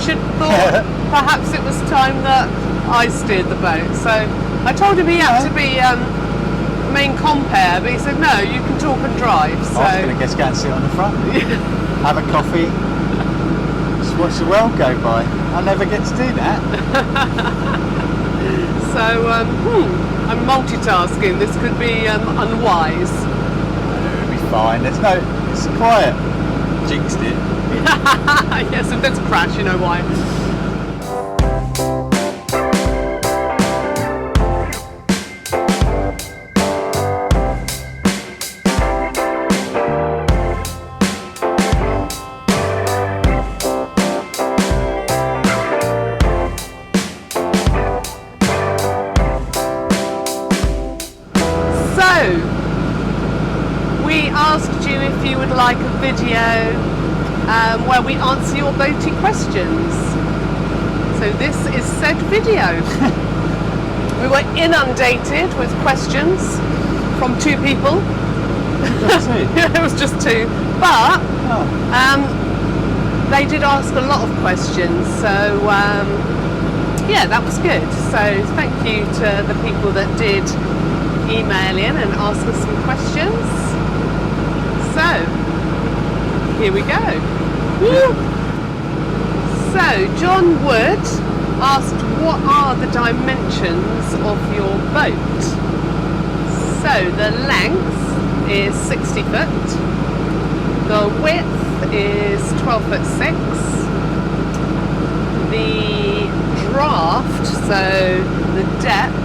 Richard thought perhaps it was time that I steered the boat. So I told him he had to be main compere, but he said no, you can talk and drive. So I was going to just go and sit on the front, have a coffee, just watch the world go by. I never get to do that. So I'm multitasking. This could be unwise. It'll be fine. It's quiet. Jinxed it. Yes, if there's a crash, you know why. We asked you if you would like a video where we answer your boaty questions. So this is said video. We were inundated with questions from 2 people. Just 2? Yeah, it was just 2. But they did ask a lot of questions. So yeah, that was good. So thank you to the people that did email in and ask us some questions. So, here we go. Woo! So, John Wood asked, what are the dimensions of your boat? So, the length is 60 foot, the width is 12 foot 6, the draft, so the depth,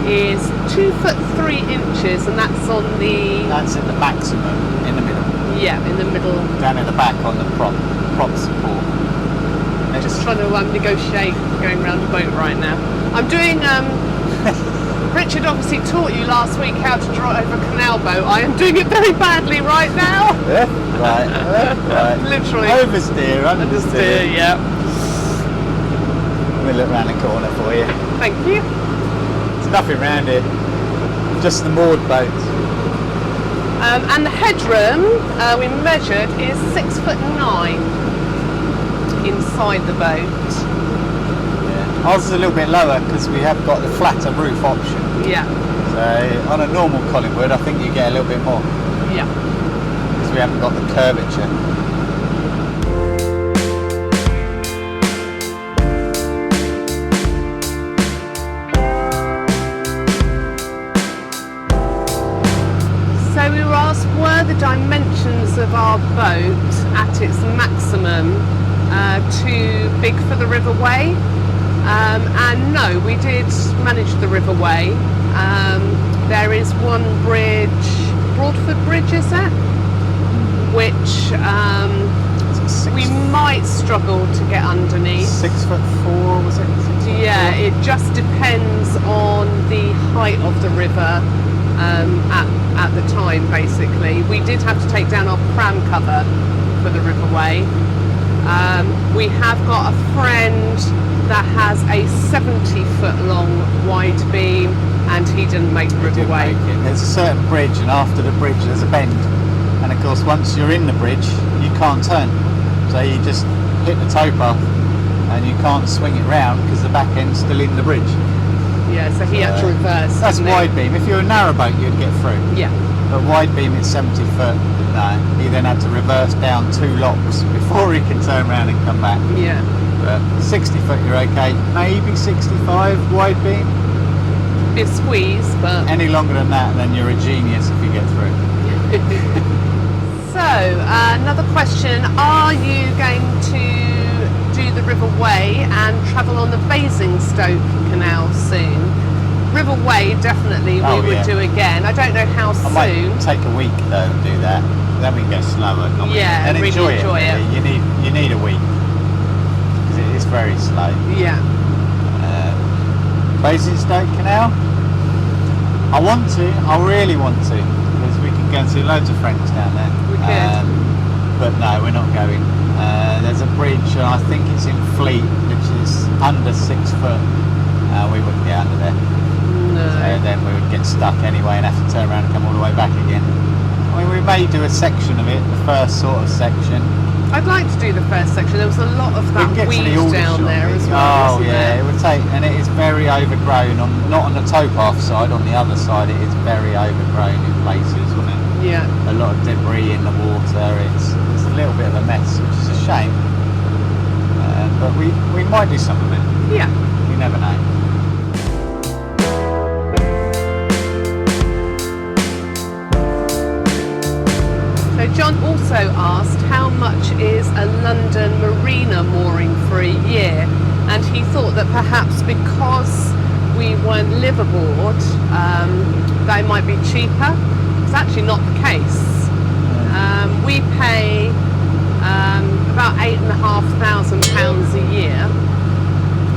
is 2 foot 3 inches, and that's on the... That's at the maximum, in the middle. Yeah, in the middle. Down at the back on the prop support. I'm just trying to negotiate going around the boat right now. I'm doing... Richard obviously taught you last week how to drive a canal boat. I am doing it very badly right now. Right. Literally. Oversteer, understeer. Yeah. Let me look round the corner for you. Thank you. Nothing round here, just the moored boats. And the headroom we measured is 6 foot 9 inside the boat. Yeah. Ours is a little bit lower because we have got the flatter roof option. Yeah. So on a normal Collingwood, I think you get a little bit more. Yeah. Because we haven't got the curvature. So we were asked, were the dimensions of our boat at its maximum too big for the riverway? And no, we did manage the riverway. There is one bridge, Broadford Bridge is it? Which we might struggle to get underneath. 6'4" was it? 6'4"? Yeah, it just depends on the height of the river. At the time, basically. We did have to take down our pram cover for the riverway. We have got a friend that has a 70-foot long Widebeam, and he didn't make the riverway. There's a certain bridge, and after the bridge there's a bend, and of course once you're in the bridge you can't turn, so you just hit the tow path and you can't swing it round because the back end's still in the bridge. Yeah, so he had to reverse. That's Widebeam. If you're a narrowboat, you'd get through. Yeah. But Widebeam is 70 foot. No, he then had to reverse down 2 locks before he can turn around and come back. Yeah. But 60 foot, you're okay. Maybe 65 Widebeam. Be a squeeze, but any longer than that, then you're a genius if you get through. So, another question: are you going to do the Riverway and travel on the Basingstoke Canal soon? Riverway, definitely we would do again. I don't know how soon. I might take a week though and do that. Then we go slower. Yeah, and really enjoy it. it. You need a week because it is very slow. Yeah. Basingstoke Canal. I really want to, because we can go and see loads of friends down there. We could. But no, we're not going. There's a bridge, and I think it's in Fleet, which is under 6 foot. We wouldn't get under there. No. So then we would get stuck anyway and have to turn around and come all the way back again. I mean, we may do a section of it, the first sort of section, I'd like to do the first section. There was a lot of that weed down there as well. Oh yeah, it would take, and it is very overgrown. Not on the towpath side, on the other side, it is very overgrown in places, wasn't it? Yeah. A lot of debris in the water. It's a little bit of a mess, which is a shame. But we might do some of it. Yeah. You never know. So John also asked how much is a London marina mooring for a year, and he thought that perhaps because we weren't liveaboard, they might be cheaper. It's actually not the case. We pay about £8,500 a year,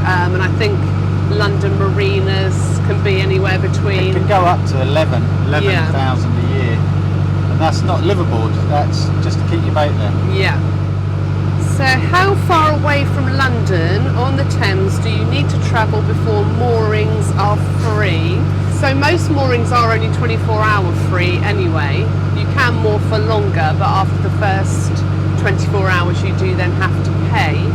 and I think London marinas can be anywhere between... It can go up to 11,000 a year. And that's not liveaboard, that's just to keep your boat there. Yeah. So how far away from London on the Thames do you need to travel before moorings are free? So most moorings are only 24-hour free anyway. You can moor for longer, but after the first 24 hours you do then have to pay.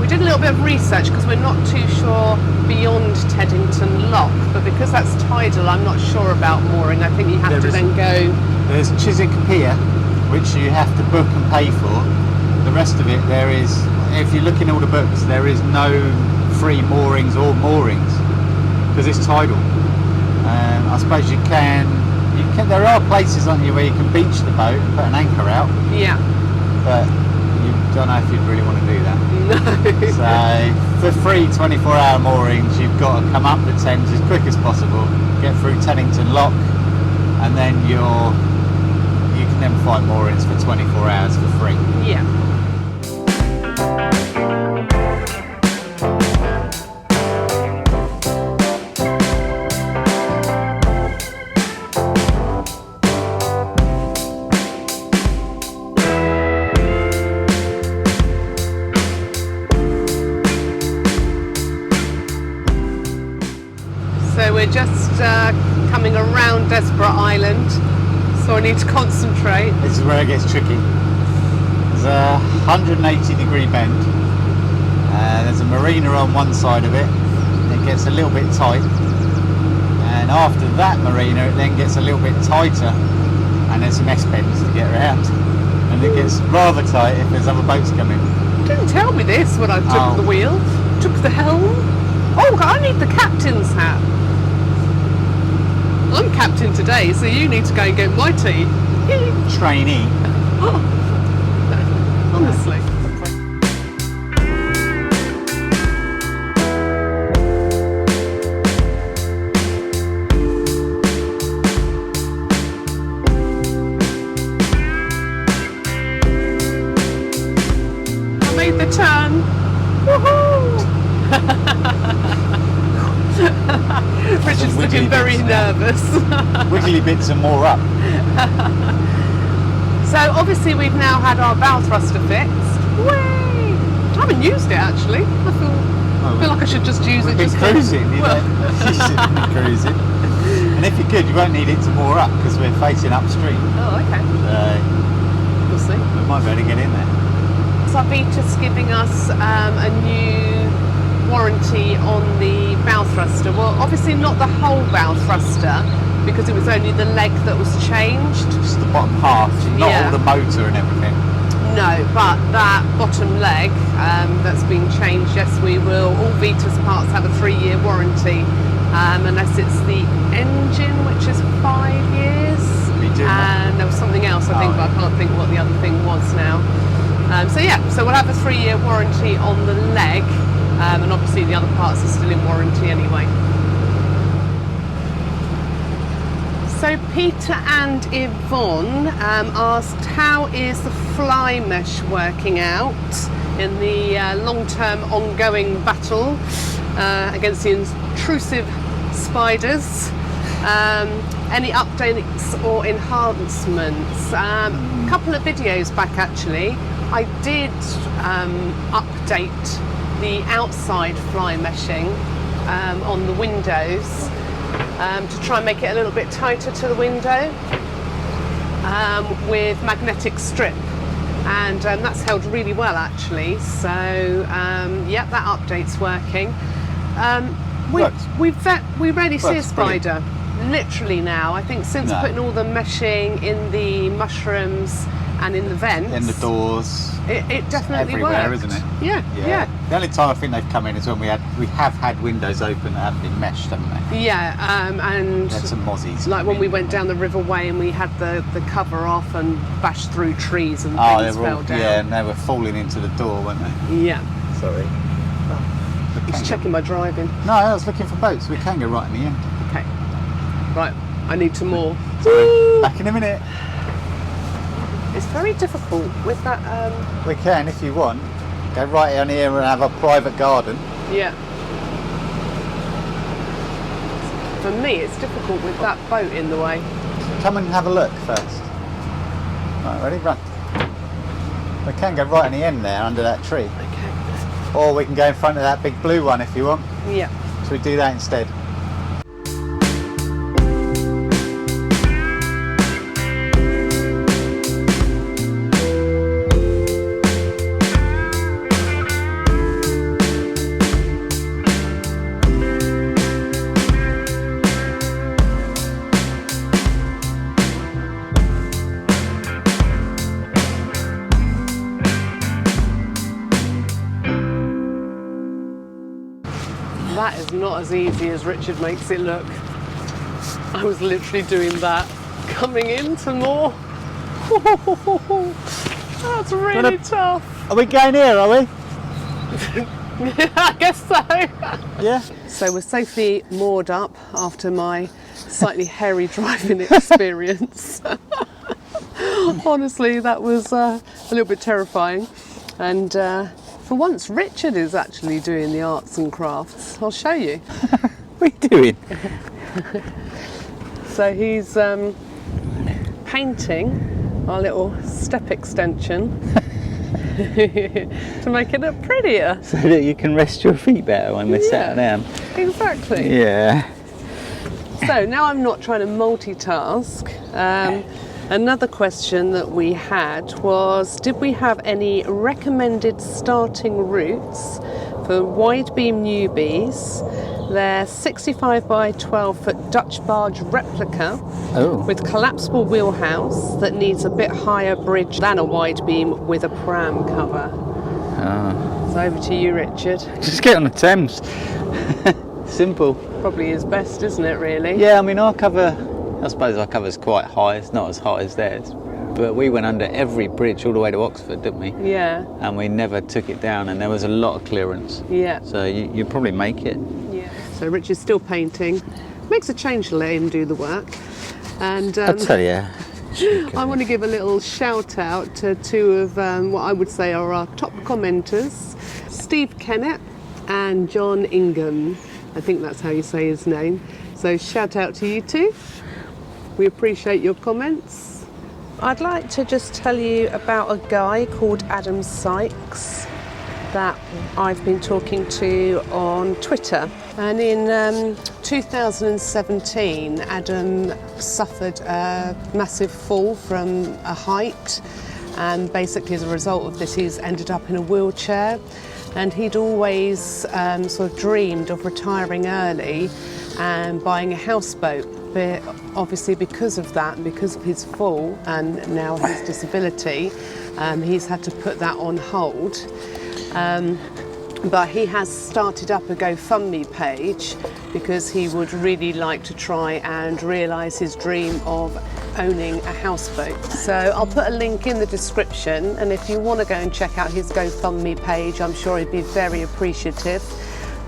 We did a little bit of research because we're not too sure beyond Teddington Lock, but because that's tidal I'm not sure about mooring. I think you have to then go... There's Chiswick Pier, which you have to book and pay for. The rest of it, there is, if you look in all the books, there is no free moorings or moorings because it's tidal. I suppose you can, there are places, aren't you, where you can beach the boat and put an anchor out. Yeah. But you don't know if you'd really want to do that. No. So for free 24-hour moorings, you've got to come up the Thames as quick as possible, get through Teddington Lock, and then you can then find moorings for 24 hours for free. Yeah. So we're just coming around Desborough Island, so I need to concentrate. This is where it gets tricky. There's a 180-degree bend. There's a marina on one side of it. It gets a little bit tight, and after that marina it then gets a little bit tighter, and there's some S-bends to get around, and it gets rather tight if there's other boats coming. You didn't tell me this when I took the wheel, took the helm. Oh, I need the captain's hat. I'm captain today, so you need to go and get my tea. Trainee. Oh, honestly. I made the turn. Woohoo! Richard's looking very nervous. Wiggly bits and more up. So obviously we've now had our bow thruster fixed. Whee! I haven't used it actually. I feel like I should just use it. We've been cruising, you know. You should be cruising. And if you could, you won't need it to moor up because we're facing upstream. Oh, okay. So We'll see. we might be able to get in there. So Vita's giving us a new warranty on the bow thruster. Well, obviously not the whole bow thruster because it was only the leg that was changed. Just the bottom half, not all the motor and everything. No, but that bottom leg that's been changed, yes, we will. All Vita's parts have a 3-year warranty, unless it's the engine, which is 5 years. And there was something else, I think, but I can't think what the other thing was now. So yeah, so we'll have a 3-year warranty on the leg, and obviously the other parts are still in warranty anyway. So Peter and Yvonne asked, how is the fly mesh working out in the long-term ongoing battle against the intrusive spiders? Any updates or enhancements? A couple of videos back actually, I did update the outside fly meshing on the windows to try and make it a little bit tighter to the window with magnetic strip. and that's held really well actually. So yeah, that update's working. We rarely see a spider, literally now. I think since putting all the meshing in the mushrooms and in the vents, in the doors, it definitely everywhere, worked. isn't it? Yeah. The only time I think they've come in is when we have had windows open that haven't been meshed, haven't they? Yeah, and we had some mozzies. Like when we went down the riverway and we had the cover off and bashed through trees and things fell down. Yeah, and they were falling into the door, weren't they? Yeah. Sorry. He's checking my driving. No, I was looking for boats. We can go right in the end. Okay. Right, I need some more. Sorry. Back in a minute. It's very difficult with that. We can, if you want, go right down here and have a private garden. Yeah. For me, it's difficult with that boat in the way. Come and have a look first. Right, ready? Run. We can go right in the end there, under that tree. Okay. Or we can go in front of that big blue one if you want. Yeah. So we do that instead. That is not as easy as Richard makes it look. I was literally doing that, coming into more. That's really tough. Are we going here, are we? I guess so. Yeah. So we're safely moored up after my slightly hairy driving experience. Honestly, that was a little bit terrifying. And for once, Richard is actually doing the arts and crafts. I'll show you. What are you doing? So he's painting our little step extension to make it look prettier. So that you can rest your feet better when we're sat down. Exactly. Yeah. So now I'm not trying to multitask. Another question that we had was, did we have any recommended starting routes for Widebeam newbies? They're 65 by 12 foot Dutch barge replica with collapsible wheelhouse that needs a bit higher bridge than a Widebeam with a pram cover. So over to you, Richard. Just get on the Thames. Simple. Probably is best, isn't it, really? Yeah, I mean, I suppose our cover's quite high. It's not as high as theirs. But we went under every bridge all the way to Oxford, didn't we? Yeah. And we never took it down, and there was a lot of clearance. Yeah. So you probably make it. Yeah. So Richard's still painting. Makes a change to let him do the work. And I'll tell you. I want to give a little shout out to two of what I would say are our top commenters, Steve Kennett and John Ingham. I think that's how you say his name. So shout out to you two. We appreciate your comments. I'd like to just tell you about a guy called Adam Sykes that I've been talking to on Twitter. And in 2017, Adam suffered a massive fall from a height. And basically as a result of this, he's ended up in a wheelchair. And he'd always sort of dreamed of retiring early and buying a houseboat. But obviously because of that, and because of his fall and now his disability, he's had to put that on hold. But he has started up a GoFundMe page because he would really like to try and realise his dream of owning a houseboat. So I'll put a link in the description, and if you want to go and check out his GoFundMe page, I'm sure he'd be very appreciative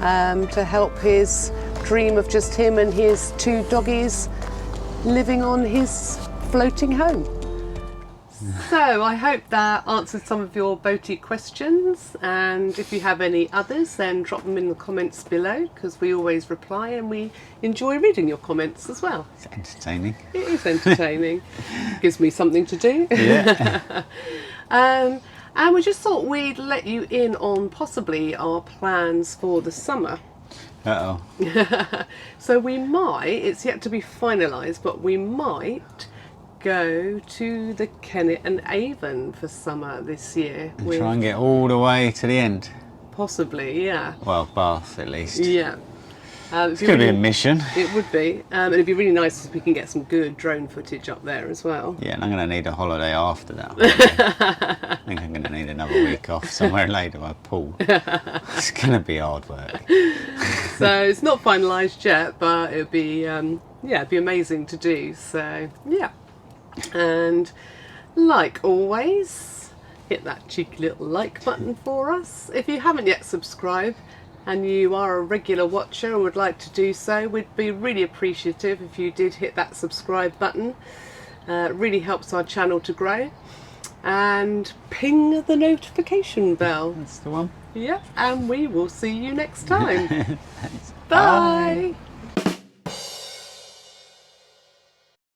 to help his dream of just him and his two doggies living on his floating home. So I hope that answered some of your boaty questions, and if you have any others then drop them in the comments below, because we always reply and we enjoy reading your comments as well. It's entertaining. It is entertaining. Gives me something to do. Yeah. And we just thought we'd let you in on possibly our plans for the summer. Uh-oh. So we might, it's yet to be finalised, but we might go to the Kennet and Avon for summer this year. And try and get all the way to the end. Possibly, yeah. Well, Bath at least. Yeah. It's going to be a mission. It would be. And it'd be really nice if we can get some good drone footage up there as well. Yeah, and I'm going to need a holiday after that. I think I'm going to need another week off somewhere later by pool. It's going to be hard work. So it's not finalised yet, but it'd be, it'd be amazing to do. So, yeah. And like always, hit that cheeky little like button for us. If you haven't yet subscribed, and you are a regular watcher and would like to do so, we'd be really appreciative if you did hit that subscribe button. It really helps our channel to grow. And ping the notification bell. That's the one. Yeah, and we will see you next time. Thanks. Bye. Bye.